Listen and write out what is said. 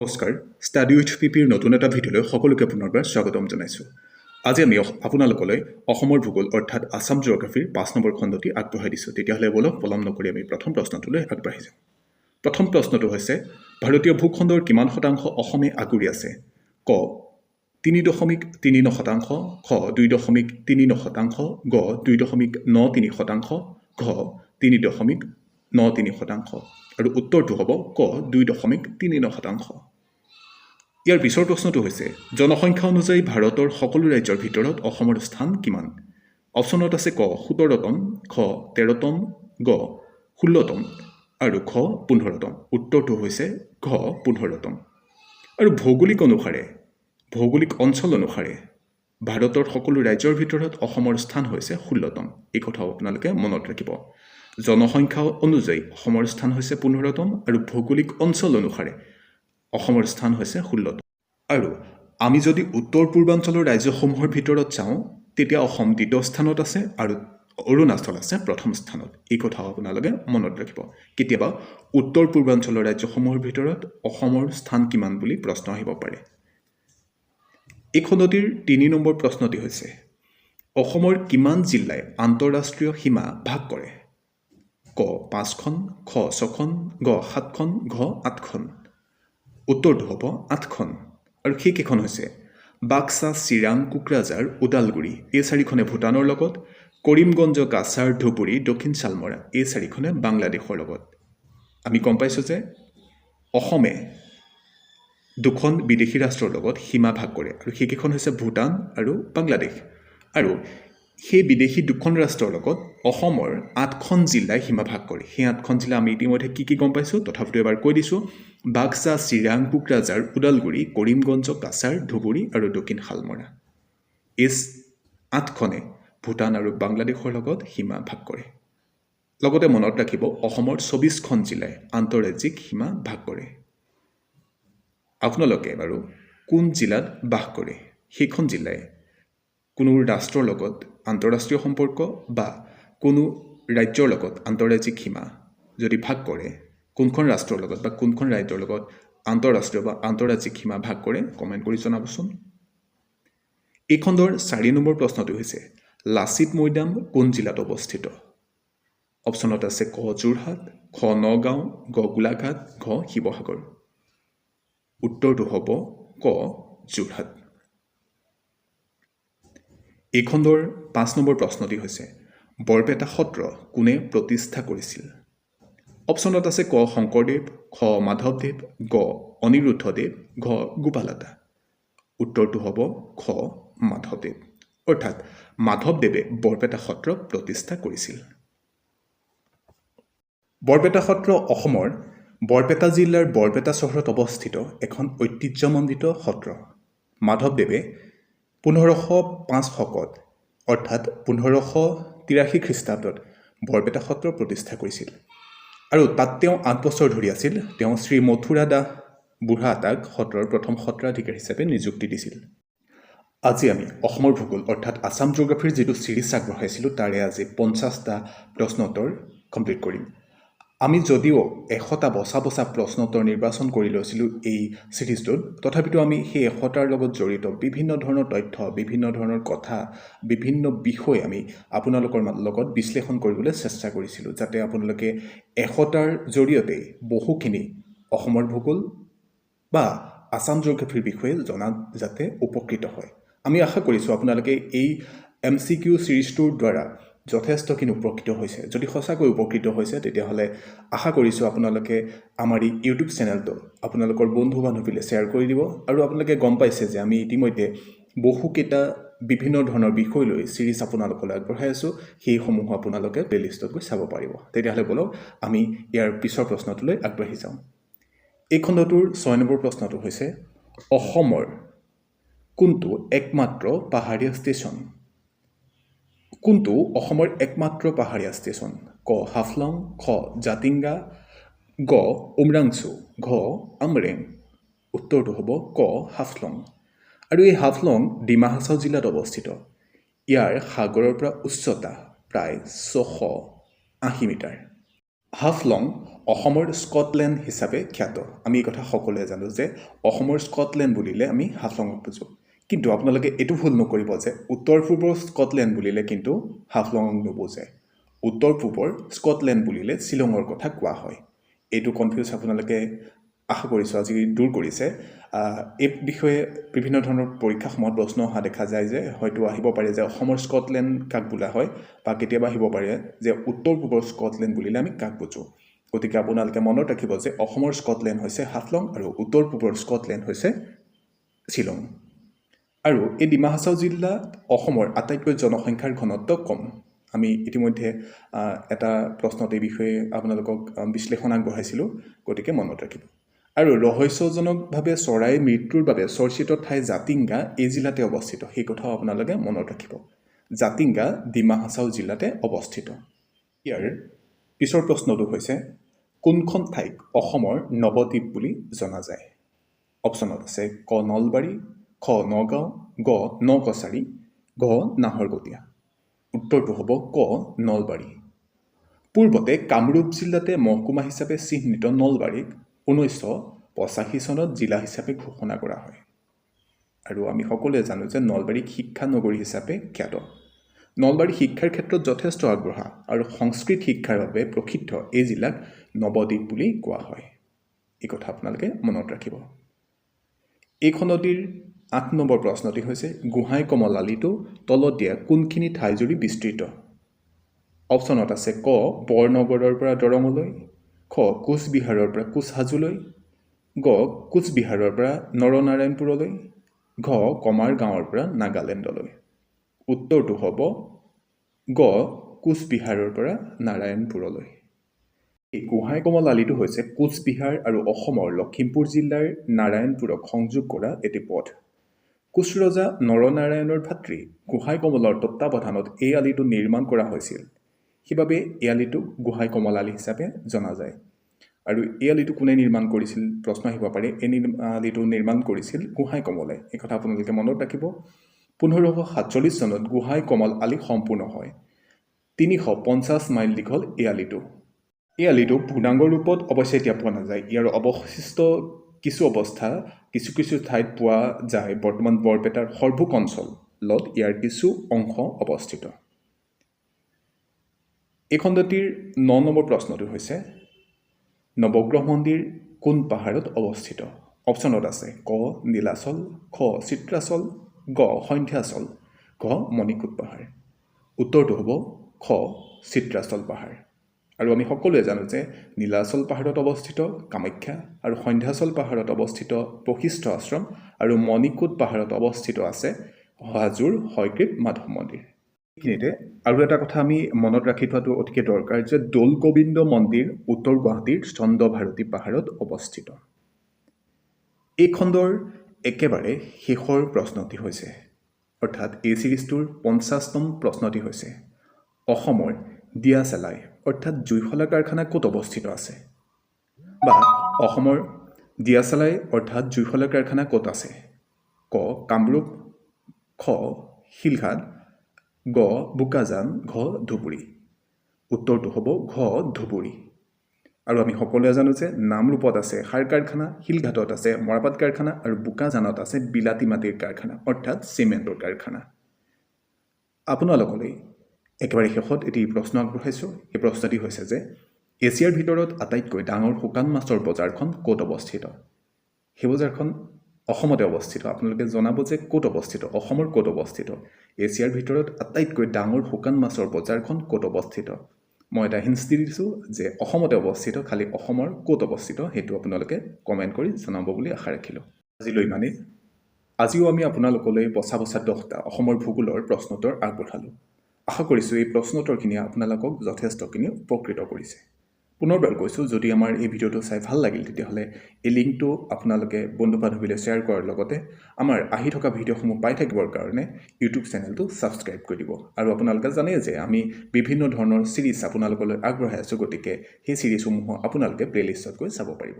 নমস্কাৰ, study with পিপিৰ নতুন এটা ভিডিঅ'লৈ সকলোকে পুনৰবাৰ স্বাগতম জনাইছোঁ। আজি আমি আপোনালোকলৈ অসমৰ ভূগোল অৰ্থাৎ আছাম জিঅ'গ্ৰাফীৰ ৫ নম্বৰ খণ্ডটি আগবঢ়াই দিছোঁ। তেতিয়াহ'লে বলক পলম নকৰি আমি প্ৰথম প্ৰশ্নটোলৈ আগবাঢ়ি যাওঁ। প্ৰথম প্ৰশ্নটো হৈছে, ভাৰতীয় ভূখণ্ডৰ কিমান শতাংশ অসমে আগুৰি আছে? ক ৩.৩৯ শতাংশ, খ ২.৩৯ শতাংশ, গ ২.৯৩ শতাংশ, ঘ ৩.৯৩ শতাংশ। আৰু উত্তৰটো হ'ব ক ২.৩৯ শতাংশ। ইয়াৰ পিছৰ প্ৰশ্নটো হৈছে, জনসংখ্যা অনুযায়ী ভাৰতৰ সকলো ৰাজ্যৰ ভিতৰত অসমৰ স্থান কিমান? অপশ্যনত আছে ক ১৭তম, খ ১৩তম, গ ১৬তম আৰু খ ১৫তম। উত্তৰটো হৈছে ঘ ১৫তম। আৰু ভৌগোলিক অঞ্চল অনুসাৰে ভাৰতৰ সকলো ৰাজ্যৰ ভিতৰত অসমৰ স্থান হৈছে ১৬তম। এই কথাও আপোনালোকে মনত ৰাখিব। জনসংখ্যা অনুযায়ী অসমৰ স্থান হৈছে ১৫তম আৰু ভৌগোলিক অঞ্চল অনুসাৰে অসমৰ স্থান হৈছে ১৬তম। আৰু আমি যদি উত্তৰ পূৰ্বাঞ্চলৰ ৰাজ্যসমূহৰ ভিতৰত চাওঁ, তেতিয়া অসম দ্বিতীয় স্থানত আছে আৰু অৰুণাচল আছে প্ৰথম স্থানত। এই কথাও আপোনালোকে মনত ৰাখিব। কেতিয়াবা উত্তৰ পূৰ্বাঞ্চলৰ ৰাজ্যসমূহৰ ভিতৰত অসমৰ স্থান কিমান বুলি প্ৰশ্ন আহিব পাৰে। এই খণ্ডটিৰ ৩ নম্বৰ প্ৰশ্নটি হৈছে, অসমৰ কিমান জিলাই আন্তঃৰাষ্ট্ৰীয় সীমা ভাগ কৰে? ক ৫খন, খ ৬খন, গ ৭খন, ঘ ৮খন। উত্তৰটো হ'ব ৮খন। আৰু সেইকেইখন হৈছে বাক্সা, চিৰাং, কোকৰাঝাৰ, ওদালগুৰি। এই ৪খনে ভূটানৰ লগত, কৰিমগঞ্জ, কাছাৰ, ধুবুৰী, দক্ষিণ শালমৰা। এই ৪খনে বাংলাদেশৰ লগত। আমি গম পাইছোঁ যে অসমে ২খন বিদেশী ৰাষ্ট্ৰৰ লগত সীমা ভাগ কৰে আৰু সেইকেইখন হৈছে ভূটান আৰু বাংলাদেশ। আৰু সেই বিদেশী ২খন ৰাষ্ট্ৰৰ লগত অসমৰ ৮খন জিলাই সীমা ভাগ কৰে। সেই ৮খন জিলা আমি ইতিমধ্যে কি গম পাইছোঁ, তথাপিতো এবাৰ কৈ দিছোঁ। বাক্সা, চিৰাং, কোকৰাঝাৰ, ওদালগুৰি, কৰিমগঞ্জ, কাছাৰ, ধুবুৰী আৰু দক্ষিণ শালমৰা। এই ৮খনে ভূটান আৰু বাংলাদেশৰ লগত সীমা ভাগ কৰে। লগতে মনত ৰাখিব, অসমৰ ২৪খন জিলাই আন্তঃৰাজ্যিক সীমা ভাগ কৰে। আপোনালোকে বাৰু কোন জিলাত বাস কৰে, সেইখন জিলাই কোনো ৰাষ্ট্ৰৰ লগত আন্তঃৰাষ্ট্ৰীয় সম্পৰ্ক বা কোনো ৰাজ্যৰ লগত আন্তঃৰাজ্যিক সীমা যদি ভাগ কৰে, কোনখন ৰাষ্ট্ৰৰ লগত বা কোনখন ৰাজ্যৰ লগত আন্তঃৰাষ্ট্ৰীয় বা আন্তঃৰাজ্যিক সীমা ভাগ কৰে, কমেণ্ট কৰি জনাবচোন। এই খণ্ডৰ ৪ নম্বৰ প্ৰশ্নটো হৈছে, লাচিত মৈদাম কোন জিলাত অৱস্থিত? অপশ্যনত আছে ক যোৰহাট, খ নগাঁও, গ গোলাঘাট, ঘ শিৱসাগৰ। উত্তৰটো হ'ব ক যোৰহাট। এই খণ্ডৰ ৫ নম্বৰ প্ৰশ্নটি হৈছে, বৰপেটা সত্ৰ কোনে প্ৰতিষ্ঠা কৰিছিল? অপশ্যনত আছে ক শংকৰদেৱ, খ মাধৱদেৱ, গ অনিৰুদ্ধদেৱ, ঘ গোপালাতা। উত্তৰটো হ'ব খ মাধৱদেৱ। অৰ্থাৎ মাধৱদেৱে বৰপেটা সত্ৰ প্ৰতিষ্ঠা কৰিছিল। বৰপেটা সত্ৰ অসমৰ বৰপেটা জিলাৰ বৰপেটা চহৰত অৱস্থিত এখন ঐতিহ্যমণ্ডিত সত্ৰ। মাধৱদেৱে ১৫০৫ শকত অৰ্থাৎ ১৫৮৩ খ্ৰীষ্টাব্দত বৰপেটা সত্ৰ প্ৰতিষ্ঠা কৰিছিল। আৰু তাত তেওঁ ৮ বছৰ ধৰি আছিল। তেওঁ শ্ৰী মথুৰা দাস বুঢ়াতাক সত্ৰৰ প্ৰথম সত্ৰাধিকাৰ হিচাপে নিযুক্তি দিছিল। আজি আমি অসমৰ ভূগোল অৰ্থাৎ আছাম জিঅ'গ্ৰাফীৰ যিটো ছিৰিজ আগবঢ়াইছিলোঁ, তাৰে আজি ৫০টা প্ৰশ্নোত্তৰ কমপ্লিট কৰিম। আমি যদিও ১০০টা বচা প্ৰশ্ন উত্তৰ নিৰ্বাচন কৰি লৈছিলোঁ এই ছিৰিজটোত, তথাপিতো আমি সেই ১০০টাৰ লগত জড়িত বিভিন্ন ধৰণৰ তথ্য, বিভিন্ন ধৰণৰ কথা, বিভিন্ন বিষয় আমি আপোনালোকৰ লগত বিশ্লেষণ কৰিবলৈ চেষ্টা কৰিছিলোঁ, যাতে আপোনালোকে ১০০টাৰ জৰিয়তে বহুখিনি অসমৰ ভূগোল বা আছাম জিঅ'গ্ৰাফীৰ বিষয়ে জনাত যাতে উপকৃত হয়। আমি আশা কৰিছোঁ আপোনালোকে এই MCQ ছিৰিজটোৰ দ্বাৰা যথেষ্টখিনি উপকৃত হৈছে। যদি সঁচাকৈ উপকৃত হৈছে, তেতিয়াহ'লে আশা কৰিছোঁ আপোনালোকে আমাৰ এই ইউটিউব চেনেলটো আপোনালোকৰ বন্ধু বান্ধৱীলৈ শ্বেয়াৰ কৰি দিব। আৰু আপোনালোকে গম পাইছে যে আমি ইতিমধ্যে বহুকেইটা বিভিন্ন ধৰণৰ বিষয় লৈ ছিৰিজ আপোনালোকলৈ আগবঢ়াই আছোঁ। সেইসমূহ আপোনালোকে প্লেলিষ্টত গৈ চাব পাৰিব। তেতিয়াহ'লে বলক আমি ইয়াৰ পিছৰ প্ৰশ্নটোলৈ আগবাঢ়ি যাওঁ। এই খণ্ডটোৰ ৬ নম্বৰ প্ৰশ্নটো হৈছে, অসমৰ কোনটো একমাত্ৰ পাহাৰীয়া ষ্টেচন? কোনটো অসমৰ একমাত্ৰ পাহাৰীয়া ষ্টেচন? ক হাফলং, খ জাতিংগা, গ উমৰাংচু, ঘ আমৰেং। উত্তৰটো হ'ব ক হাফলং। আৰু এই হাফলং ডিমা হাছাও জিলাত অৱস্থিত। ইয়াৰ সাগৰৰ পৰা উচ্চতা প্ৰায় ৬৮০ মিটাৰ। হাফলং অসমৰ স্কটলেণ্ড হিচাপে খ্যাত। আমি এই কথা সকলোৱে জানো যে অসমৰ স্কটলেণ্ড বুলিলে আমি হাফলঙক বুজোঁ। কিন্তু আপোনালোকে এইটো ভুল নকৰিব যে উত্তৰ পূবৰ স্কটলেণ্ড বুলিলে কিন্তু হাফলঙক নুবুজে। উত্তৰ পূবৰ স্কটলেণ্ড বুলিলে শ্বিলঙৰ কথা কোৱা হয়। এইটো কনফিউজ আপোনালোকে আশা কৰিছোঁ আজি দূৰ কৰিছে। এই বিষয়ে বিভিন্ন ধৰণৰ পৰীক্ষা সময়ত প্ৰশ্ন অহা দেখা যায় যে হয়তো আহিব পাৰে যে অসমৰ স্কটলেণ্ড কাক বোলা হয়, বা কেতিয়াবা আহিব পাৰে যে উত্তৰ পূবৰ স্কটলেণ্ড বুলিলে আমি কাক বুজোঁ। গতিকে আপোনালোকে মনত ৰাখিব যে অসমৰ স্কটলেণ্ড হৈছে হাফলং আৰু উত্তৰ পূবৰ স্কটলেণ্ড হৈছে শ্বিলং। আৰু এই ডিমা হাছাও জিলা অসমৰ আটাইতকৈ জনসংখ্যাৰ ঘনত্ব কম। আমি ইতিমধ্যে এটা প্ৰশ্নত এই বিষয়ে আপোনালোকক বিশ্লেষণ আগবঢ়াইছিলোঁ, গতিকে মনত ৰাখিব। আৰু ৰহস্যজনকভাৱে চৰাইৰ মৃত্যুৰ বাবে চৰ্চিত ঠাই জাতিংগা এই জিলাতে অৱস্থিত, সেই কথাও আপোনালোকে মনত ৰাখিব। জাতিংগা ডিমা হাছাও জিলাতে অৱস্থিত। ইয়াৰ পিছৰ প্ৰশ্নটো হৈছে কোনখন ঠাইক অসমৰ নৱদ্বীপ বুলি জনা যায়? অপশ্যনত আছে ক নলবাৰী, খ নগাঁও, গ নকছাৰী, গ নাহৰকটীয়া। উত্তৰটো হ'ব ক নলবাৰী। পূৰ্বতে কামৰূপ জিলাতে মহকুমা হিচাপে চিহ্নিত নলবাৰীক 1985 চনত জিলা হিচাপে ঘোষণা কৰা হয়। আৰু আমি সকলোৱে জানো যে নলবাৰীক শিক্ষা নগৰী হিচাপে খ্যাত। নলবাৰী শিক্ষাৰ ক্ষেত্ৰত যথেষ্ট আগবঢ়া আৰু সংস্কৃত শিক্ষাৰ বাবে প্ৰসিদ্ধ এই জিলাক নৱদ্বীপ বুলি কোৱা হয়। এই কথা আপোনালোকে মনত ৰাখিব। এইখন নদীৰ 8 নম্বৰ প্ৰশ্নটি হৈছে গোহাঁই কমল আলিটো তলত দিয়া কোনখিনি ঠাই জুৰি বিস্তৃত? অপশ্যনত আছে ক বৰনগৰৰ পৰা দৰঙলৈ, খ কোচবিহাৰৰ পৰা কোচহাজোলৈ, গ কোচবিহাৰৰ পৰা নৰনাৰায়ণপুৰলৈ, ঘ কমাৰ গাঁৱৰ পৰা নাগালেণ্ডলৈ। উত্তৰটো হ'ব গ কোচবিহাৰৰ পৰা নাৰায়ণপুৰলৈ। এই গোহাঁই কমল আলিটো হৈছে কোচবিহাৰ আৰু অসমৰ লখিমপুৰ জিলাৰ নাৰায়ণপুৰক সংযোগ কৰা এটি পথ। কোচ ৰজা নৰনাৰায়ণৰ ভাতৃ গোহাঁই কমলৰ তত্বাৱধানত এই আলিটো নিৰ্মাণ কৰা হৈছিল। সেইবাবে এই আলিটোক গোহাঁই কমল আলি হিচাপে জনা যায়। আৰু এই আলিটো কোনে নিৰ্মাণ কৰিছিল প্ৰশ্ন আহিব পাৰে। এই আলিটো নিৰ্মাণ কৰিছিল গোহাঁই কমলে। এই কথা আপোনালোকে মনত ৰাখিব। 1547 চনত গোহাঁই কমল আলি সম্পূৰ্ণ হয়। 350 মাইল দীঘল এই আলিটো। এই আলিটো পূৰ্ণাংগ ৰূপত অৱশ্যে এতিয়া পোৱা নাযায়। ইয়াৰ অৱশিষ্ট কিছু অৱস্থা কিছু ঠাইত পোৱা যায়। বৰ্তমান বৰপেটাৰ সৰ্বুক অঞ্চলত ইয়াৰ কিছু অংশ অৱস্থিত। এই খণ্ডটিৰ 9 নম্বৰ প্ৰশ্নটো হৈছে নৱগ্ৰহ মন্দিৰ কোন পাহাৰত অৱস্থিত? অপশ্যনত আছে ক নীলাচল, খ চিত্ৰাচল, গ সন্ধ্যাচল, ঘ মণিকোট পাহাৰ। উত্তৰটো হ'ব খ চিত্ৰাচল পাহাৰ। আৰু আমি সকলোৱে জানো যে নীলাচল পাহাৰত অৱস্থিত কামাখ্যা, আৰু সন্ধ্যাচল পাহাৰত অৱস্থিত বশিষ্ঠ আশ্ৰম, আৰু মণিকোট পাহাৰত অৱস্থিত আছে হাজোৰ হয়গ্ৰীৱ মাধৱ মন্দিৰ। এইখিনিতে আৰু এটা কথা আমি মনত ৰাখি থোৱাটো অতিকে দৰকাৰ যে দৌল গোবিন্দ মন্দিৰ উত্তৰ গুৱাহাটীৰ চন্দ্ৰভাৰতী পাহাৰত অৱস্থিত। এই খণ্ডৰ একেবাৰে শেষৰ প্ৰশ্নটি হৈছে, অৰ্থাৎ এই চিৰিজটোৰ 50তম প্ৰশ্নটি হৈছে অসমৰ দিয়াচেলাই অৰ্থাৎ জুইশলা কাৰখানা ক'ত অৱস্থিত আছে? বা অসমৰ দিয়াচেলাই অৰ্থাৎ জুইশলা কাৰখানা ক'ত আছে? ক কামৰূপ, খ শিলঘাট, গ বোকাজান, ঘ ধুবুৰী। উত্তৰটো হ'ব ঘ ধুবুৰী। আৰু আমি সকলোৱে জানো যে নামৰূপত আছে সাৰ কাৰখানা, শিলঘাটত আছে মৰাপাট কাৰখানা, আৰু বোকাজানত আছে বিলাতী মাটিৰ কাৰখানা অৰ্থাৎ চিমেণ্টৰ কাৰখানা। আপোনালোকলৈ একেবাৰে শেষত এটি প্ৰশ্ন আগবঢ়াইছোঁ। এই প্ৰশ্নটি হৈছে যে এছিয়াৰ ভিতৰত আটাইতকৈ ডাঙৰ শুকান মাছৰ বজাৰখন ক'ত অৱস্থিত? সেই বজাৰখন অসমতে অৱস্থিত। আপোনালোকে জনাব যে ক'ত অৱস্থিত, অসমৰ ক'ত অৱস্থিত। এছিয়াৰ ভিতৰত আটাইতকৈ ডাঙৰ শুকান মাছৰ বজাৰখন ক'ত অৱস্থিত? মই এটা হিণ্টছ দি দিছোঁ যে অসমতে অৱস্থিত, খালি অসমৰ ক'ত অৱস্থিত সেইটো আপোনালোকে কমেণ্ট কৰি জনাব বুলি আশা ৰাখিলোঁ। আজিলৈ ইমানেই। আজিও আমি আপোনালোকলৈ বচা 10টা অসমৰ ভূগোলৰ প্ৰশ্নোত্তৰ আগবঢ়ালোঁ। আশা কৰিছোঁ এই প্ৰশ্নোত্তৰখিনিয়ে আপোনালোকক যথেষ্টখিনি উপকৃত কৰিছে। পুনৰবাৰ কৈছোঁ, যদি আমাৰ এই ভিডিঅ'টো চাই ভাল লাগিল তেতিয়াহ'লে এই লিংকটো আপোনালোকে বন্ধু বান্ধৱীলৈ শ্বেয়াৰ কৰাৰ লগতে আমাৰ আহি থকা ভিডিঅ'সমূহ পাই থাকিবৰ কাৰণে ইউটিউব চেনেলটো ছাবস্ক্ৰাইব কৰি দিব। আৰু আপোনালোকে জানে যে আমি বিভিন্ন ধৰণৰ চিৰিজ আপোনালোকলৈ আগবঢ়াই আছোঁ, গতিকে সেই চিৰিজসমূহ আপোনালোকে প্লে'লিষ্টত গৈ চাব পাৰিব।